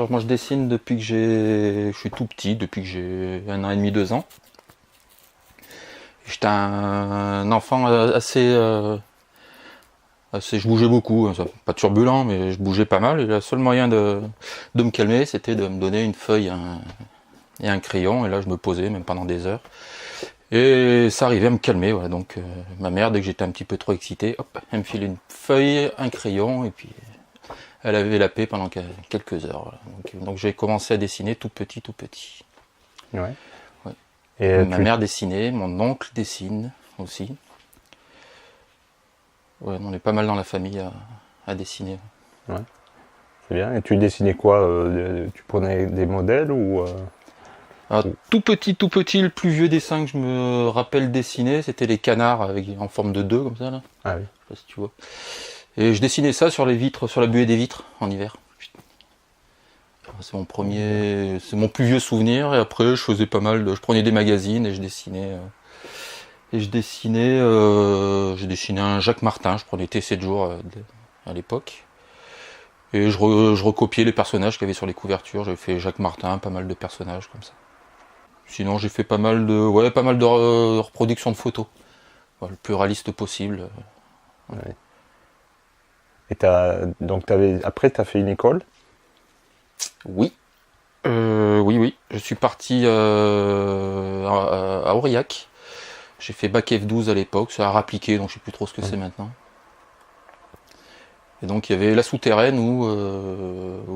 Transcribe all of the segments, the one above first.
Alors moi je dessine depuis que je suis tout petit, depuis que j'ai 1 an et demi, 2 ans. J'étais un enfant je bougeais beaucoup, pas turbulent, mais je bougeais pas mal. Et le seul moyen de me calmer, c'était de me donner une feuille et un crayon. Et là, je me posais, même pendant des heures. Et ça arrivait à me calmer. Voilà. Donc, ma mère, dès que j'étais un petit peu trop excité, hop, elle me filait une feuille, un crayon, et puis elle avait la paix pendant quelques heures. Voilà. Donc j'ai commencé à dessiner tout petit, tout petit. Ouais. Ouais. Et Ma mère dessinait, mon oncle dessine aussi. Ouais, on est pas mal dans la famille à dessiner. Ouais. C'est bien. Et tu dessinais quoi tu prenais des modèles ou Alors, tout petit, le plus vieux dessin que je me rappelle dessiner, c'était les canards en forme de 2 comme ça là. Ah oui. Je sais pas si tu vois. Et je dessinais ça sur les vitres, sur la buée des vitres en hiver. C'est mon plus vieux souvenir. Et après, je faisais pas mal je prenais des magazines et je dessinais. J'ai dessiné un Jacques Martin. Je prenais T7 jours à l'époque. Et je recopiais les personnages qu'il y avait sur les couvertures. J'avais fait Jacques Martin, pas mal de personnages comme ça. Sinon, j'ai fait pas mal de reproductions de photos. Voilà, le plus réaliste possible. Ouais. Et après, tu as fait une école? Oui. Oui. Je suis parti à Aurillac. J'ai fait bac F12 à l'époque. C'est art appliqué, donc je sais plus trop ce que c'est maintenant. Et donc il y avait la souterraine ou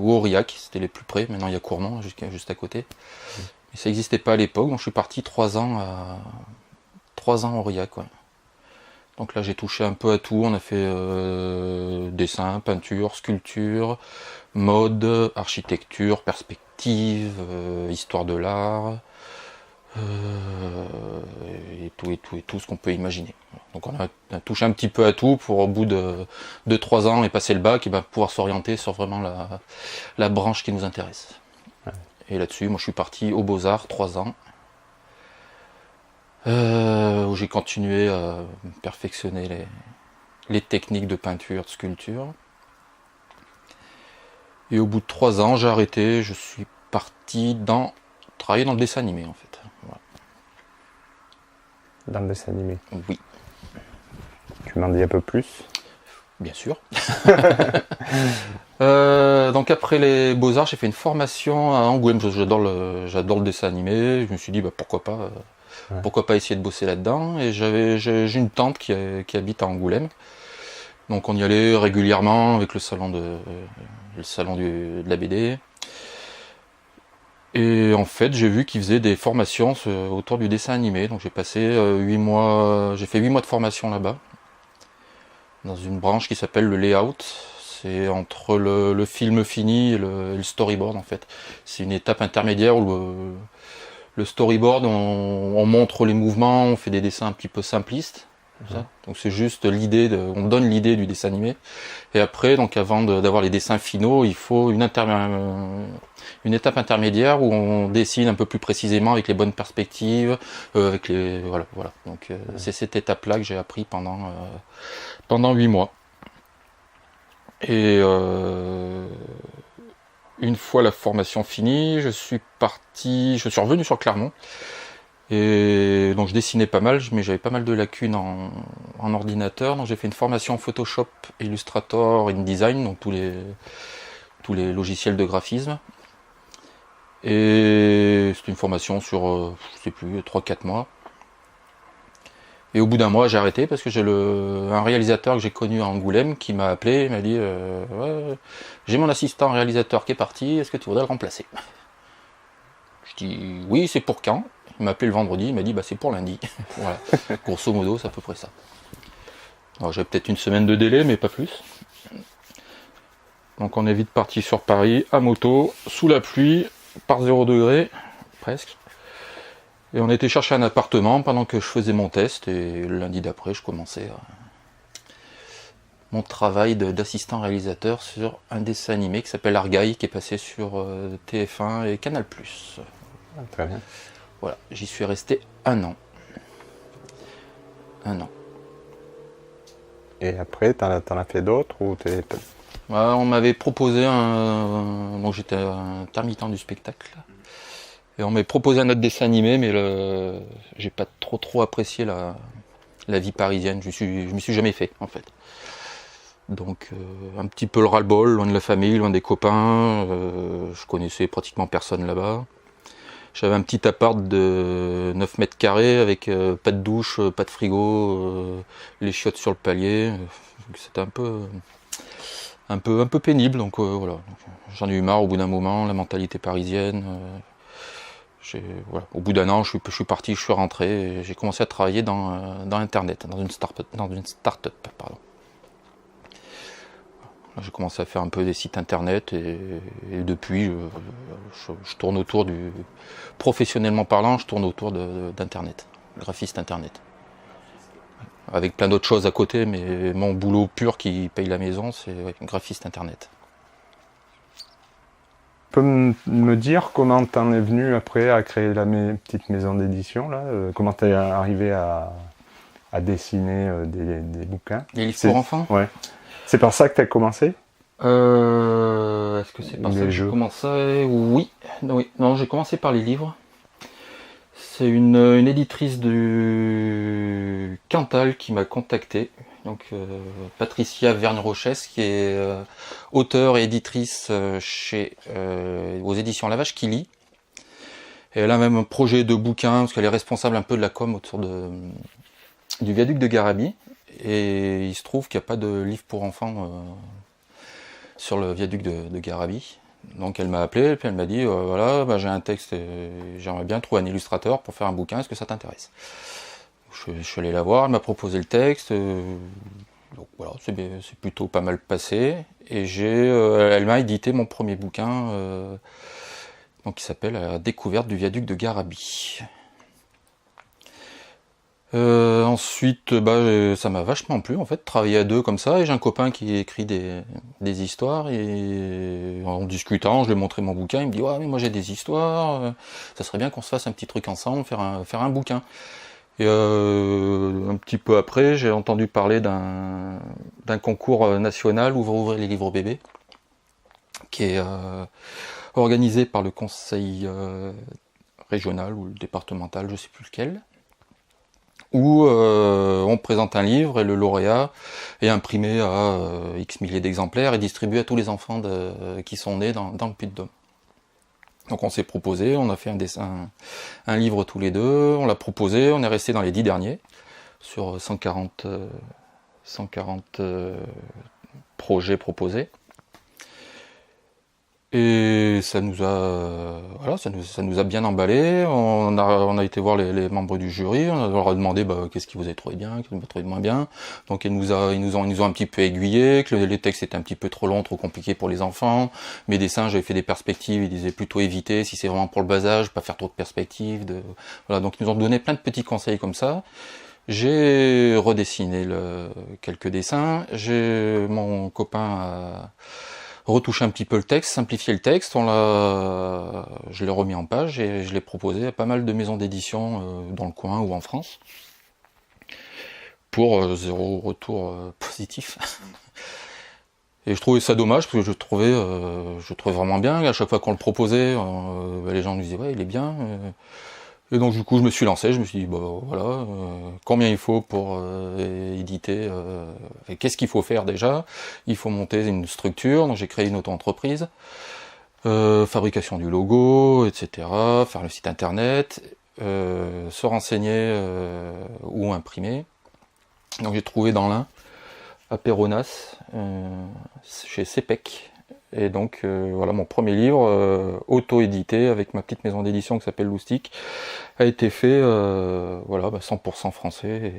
Aurillac, c'était les plus près. Maintenant il y a Courmont, juste à côté. Mais ça n'existait pas à l'époque, donc je suis parti 3 ans à Aurillac. Ouais. Donc là j'ai touché un peu à tout. On a fait dessin, peinture, sculpture, mode, architecture, perspective, histoire de l'art. Et tout ce qu'on peut imaginer. Donc on a touché un petit peu à tout pour au bout de 3 ans et passer le bac et pouvoir s'orienter sur vraiment la branche qui nous intéresse. Ouais. Et là-dessus, moi je suis parti aux Beaux-Arts 3 ans, où j'ai continué à perfectionner les techniques de peinture, de sculpture. Et au bout de 3 ans, j'ai arrêté, je suis parti travailler dans le dessin animé en fait. Voilà. Dans le dessin animé? Oui. Tu m'en dis un peu plus? Bien sûr. Donc après les Beaux-Arts, j'ai fait une formation à Angoulême. J'adore le dessin animé. Je me suis dit pourquoi pas essayer de bosser là-dedans. Et j'ai une tante qui habite à Angoulême. Donc on y allait régulièrement avec le salon de la BD. Et en fait, j'ai vu qu'ils faisaient des formations autour du dessin animé. Donc j'ai passé 8 mois. J'ai fait 8 mois de formation là-bas, dans une branche qui s'appelle le layout. C'est entre le film fini et le storyboard en fait. C'est une étape intermédiaire où le storyboard, on montre les mouvements, on fait des dessins un petit peu simplistes. Donc c'est juste on donne l'idée du dessin animé. Et après, donc avant d'avoir les dessins finaux, il faut une étape intermédiaire où on dessine un peu plus précisément avec les bonnes perspectives, voilà. Donc c'est cette étape-là que j'ai appris pendant 8 mois. Et une fois la formation finie, je suis revenu sur Clermont. Et donc je dessinais pas mal, mais j'avais pas mal de lacunes en ordinateur. Donc j'ai fait une formation en Photoshop, Illustrator, InDesign, donc tous les logiciels de graphisme. Et c'était une formation sur, je sais plus, 3-4 mois. Et au bout d'un mois, j'ai arrêté parce que j'ai un réalisateur que j'ai connu à Angoulême qui m'a appelé et m'a dit ouais, j'ai mon assistant réalisateur qui est parti, est-ce que tu voudrais le remplacer? Je dis oui, c'est pour quand? Il m'a appelé le vendredi, il m'a dit c'est pour lundi. Voilà. Grosso modo, c'est à peu près ça. Alors j'avais peut-être une semaine de délai, mais pas plus. Donc on est vite parti sur Paris, à moto, sous la pluie, par 0 degré, presque. Et on était chercher un appartement pendant que je faisais mon test, et le lundi d'après, je commençais mon travail d'assistant réalisateur sur un dessin animé qui s'appelle Argaï, qui est passé sur TF1 et Canal+. Ah, très bien. Voilà, j'y suis resté 1 an. 1 an. Et après, t'en as fait d'autres ou On m'avait proposé donc j'étais intermittent du spectacle. Et on m'avait proposé un autre dessin animé, mais j'ai pas trop apprécié la vie parisienne. Je m'y suis jamais fait, en fait. Donc un petit peu le ras-le-bol, loin de la famille, loin des copains. Je connaissais pratiquement personne là-bas. J'avais un petit appart de 9 mètres carrés avec pas de douche, pas de frigo, les chiottes sur le palier. C'était un peu pénible, donc voilà. J'en ai eu marre au bout d'un moment, la mentalité parisienne. Voilà. Au bout d'un an, je suis parti, je suis rentré et j'ai commencé à travailler dans Internet, dans une start-up, pardon. J'ai commencé à faire un peu des sites internet et depuis, je tourne autour professionnellement parlant, je tourne autour d'internet, graphiste internet. Avec plein d'autres choses à côté, mais mon boulot pur qui paye la maison, c'est graphiste internet. Tu peux me dire comment t'en es venu après à créer la petite maison d'édition là comment t'es arrivé à dessiner des bouquins? Des livres pour enfants? Ouais. C'est par ça que t'as commencé? Est-ce que c'est par ça que j'ai commencé? Oui. Non, j'ai commencé par les livres. C'est une éditrice du Cantal qui m'a contacté. Donc Patricia Verne-Rochès, qui est auteure et éditrice aux éditions La Vache qui lit. Et elle a même un projet de bouquin, parce qu'elle est responsable un peu de la com autour du viaduc de Garabi. Et il se trouve qu'il n'y a pas de livre pour enfants sur le viaduc de Garabi. Donc elle m'a appelé et puis elle m'a dit voilà, j'ai un texte et j'aimerais bien trouver un illustrateur pour faire un bouquin, est-ce que ça t'intéresse? Je suis allé la voir, elle m'a proposé le texte, donc voilà, c'est plutôt pas mal passé. Et elle m'a édité mon premier bouquin donc qui s'appelle La découverte du viaduc de Garabi. Ensuite, ça m'a vachement plu en fait, travailler à deux comme ça, et j'ai un copain qui écrit des histoires, et en discutant, je lui ai montré mon bouquin, il me dit ouais mais moi j'ai des histoires, ça serait bien qu'on se fasse un petit truc ensemble, faire un bouquin. Et un petit peu après, j'ai entendu parler d'un concours national Ouvrir les livres bébés, qui est organisé par le conseil régional ou le départemental, je sais plus lequel, où on présente un livre et le lauréat est imprimé à X milliers d'exemplaires et distribué à tous les enfants qui sont nés dans le Puy-de-Dôme. Donc on s'est proposé, on a fait un livre tous les deux, on l'a proposé, on est resté dans les 10 derniers, sur 140 projets proposés. Et ça nous a bien emballé. On a été voir les membres du jury, on leur a demandé qu'est-ce qu'ils vous avez trouvé bien, qu'est-ce que vous avez trouvé moins bien. Donc ils nous ont un petit peu aiguillés, que les textes étaient un petit peu trop longs, trop compliqués pour les enfants. Mes dessins, j'avais fait des perspectives, ils disaient plutôt éviter, si c'est vraiment pour le bas âge, pas faire trop de perspectives. Voilà, donc ils nous ont donné plein de petits conseils comme ça. J'ai redessiné quelques dessins. Mon copain a retouché un petit peu le texte, simplifié le texte, je l'ai remis en page et je l'ai proposé à pas mal de maisons d'édition dans le coin ou en France, pour zéro retour positif. Et je trouvais ça dommage, parce que je trouvais vraiment bien. À chaque fois qu'on le proposait, les gens nous disaient ouais il est bien. Et donc du coup je me suis lancé, je me suis dit voilà, combien il faut pour éditer, qu'est-ce qu'il faut faire déjà? Il faut monter une structure, donc j'ai créé une auto-entreprise, fabrication du logo, etc., faire le site internet, se renseigner où imprimer. Donc j'ai trouvé dans l'Ain, à Péronas, chez CEPEC. Et donc voilà, mon premier livre auto-édité avec ma petite maison d'édition qui s'appelle Loustic a été fait 100% français,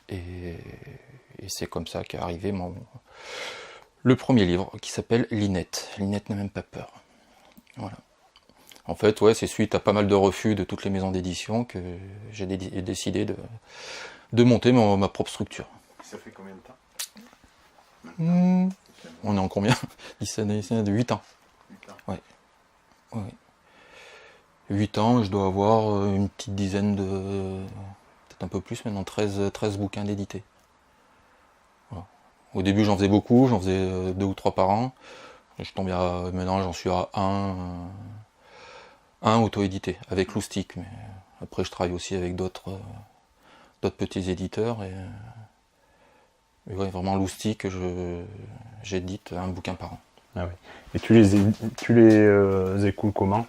et c'est comme ça qu'est arrivé le premier livre qui s'appelle Linette. Linette n'a même pas peur. Voilà. En fait, ouais, c'est suite à pas mal de refus de toutes les maisons d'édition que j'ai décidé de monter ma propre structure. Ça fait combien de temps? On est en combien? 10 années, 8 ans. 8 ans. Ouais. 8 ans, je dois avoir une petite dizaine peut-être un peu plus maintenant, 13 bouquins d'édités. Voilà. Au début j'en faisais beaucoup, j'en faisais 2 ou 3 par an. Maintenant j'en suis à un auto-édité, avec Loustic. Mais après je travaille aussi avec d'autres petits éditeurs. Et ouais, vraiment Loustic, j'édite un bouquin par an. Ah oui. Et tu les écoules comment?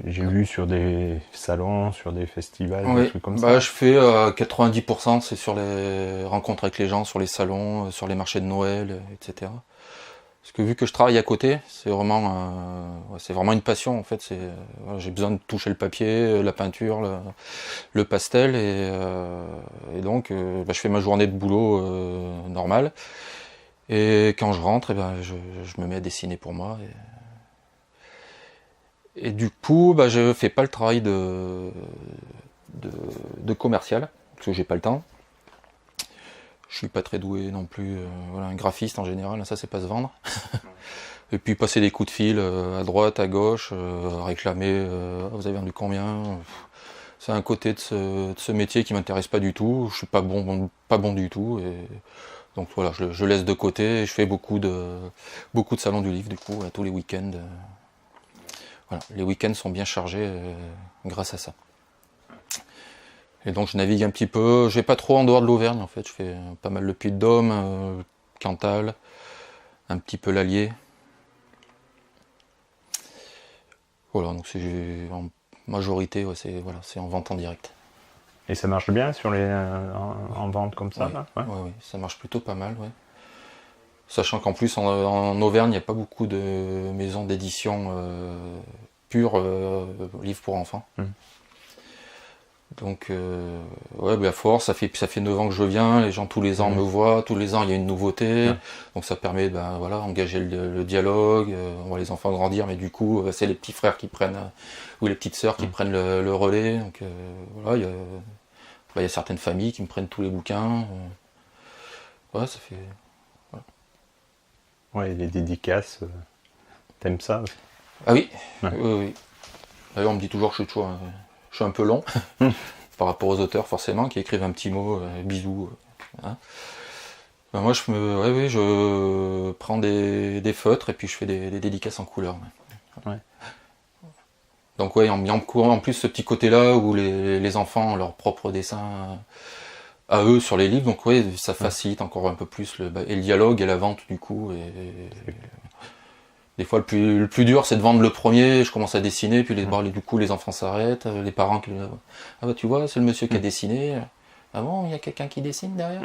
J'ai vu sur des salons, sur des festivals, Oui, des trucs comme ça. je fais 90%, c'est sur les rencontres avec les gens, sur les salons, sur les marchés de Noël, etc. Parce que vu que je travaille à côté, c'est vraiment une passion en fait. Voilà, j'ai besoin de toucher le papier, la peinture, le pastel, et donc je fais ma journée de boulot normale. Et quand je rentre, je me mets à dessiner pour moi. Et du coup, je fais pas le travail de commercial, parce que j'ai pas le temps. Je suis pas très doué non plus. Voilà, un graphiste en général, ça c'est pas se vendre. Et puis passer des coups de fil à droite, à gauche, réclamer vous avez vendu combien. C'est un côté de ce métier qui m'intéresse pas du tout. Je suis pas bon du tout. Et donc voilà, je laisse de côté. Et je fais beaucoup de salons du livre du coup, tous les week-ends. Voilà, les week-ends sont bien chargés grâce à ça. Et donc je navigue un petit peu, je vais pas trop en dehors de l'Auvergne en fait, je fais pas mal le Puy-de-Dôme, Cantal, un petit peu l'Allier. Voilà, donc c'est en majorité, ouais, c'est en vente en direct. Et ça marche bien sur en vente comme ça, ouais, là ouais, ça marche plutôt pas mal, ouais. Sachant qu'en plus en Auvergne, il n'y a pas beaucoup de maisons d'édition pures livres pour enfants. Donc, à force, ça fait 9 ans que je viens, les gens tous les ans me voient, tous les ans il y a une nouveauté, donc ça permet d'engager le dialogue, on voit les enfants grandir, mais du coup, c'est les petits frères qui prennent, ou les petites sœurs qui prennent le relais, donc il y a certaines familles qui me prennent tous les bouquins, ça fait... Ouais, les dédicaces, t'aimes ça? Ah oui, oui. D'ailleurs, on me dit toujours que je suis un peu long par rapport aux auteurs forcément qui écrivent un petit mot, bisous. Hein. Moi je prends des feutres et puis je fais des dédicaces en couleur. Ouais. Donc en plus ce petit côté là où les enfants ont leur propre dessin à eux sur les livres, donc ça facilite encore un peu plus le dialogue et la vente du coup. Des fois, le plus dur, c'est de vendre le premier. Je commence à dessiner, puis du coup, les enfants s'arrêtent. Les parents qui tu vois, c'est le monsieur qui a dessiné. Ah bon, il y a quelqu'un qui dessine derrière.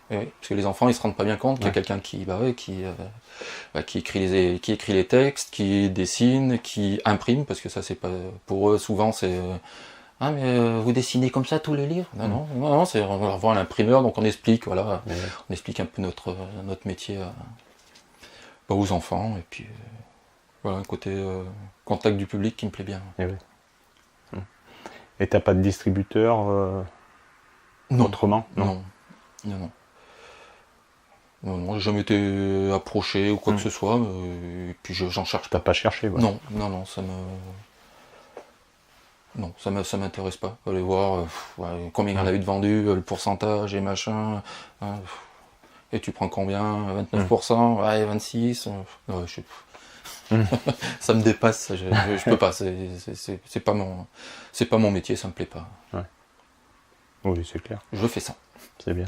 Et oui, parce que les enfants, ils se rendent pas bien compte qu'il y a quelqu'un qui écrit les textes, qui dessine, qui imprime, parce que ça, c'est pas pour eux. Souvent, c'est ah mais vous dessinez comme ça tous les livres? Non, on va revoir l'imprimeur, donc on explique, on explique un peu notre métier. Aux enfants, et puis un côté contact du public qui me plaît bien. Et oui. Et t'as pas de distributeur autrement? Non, j'ai jamais été approché ou quoi que ce soit, et puis j'en cherche pas. T'as pas cherché? Non, ça m'intéresse pas. Aller voir combien il y en a eu de vendus, le pourcentage et machin. Et tu prends combien? 29%? Ouais, 26%. Ça me dépasse, je peux pas. C'est pas mon métier, ça me plaît pas. Ouais. Oui, c'est clair. Je fais ça. C'est bien.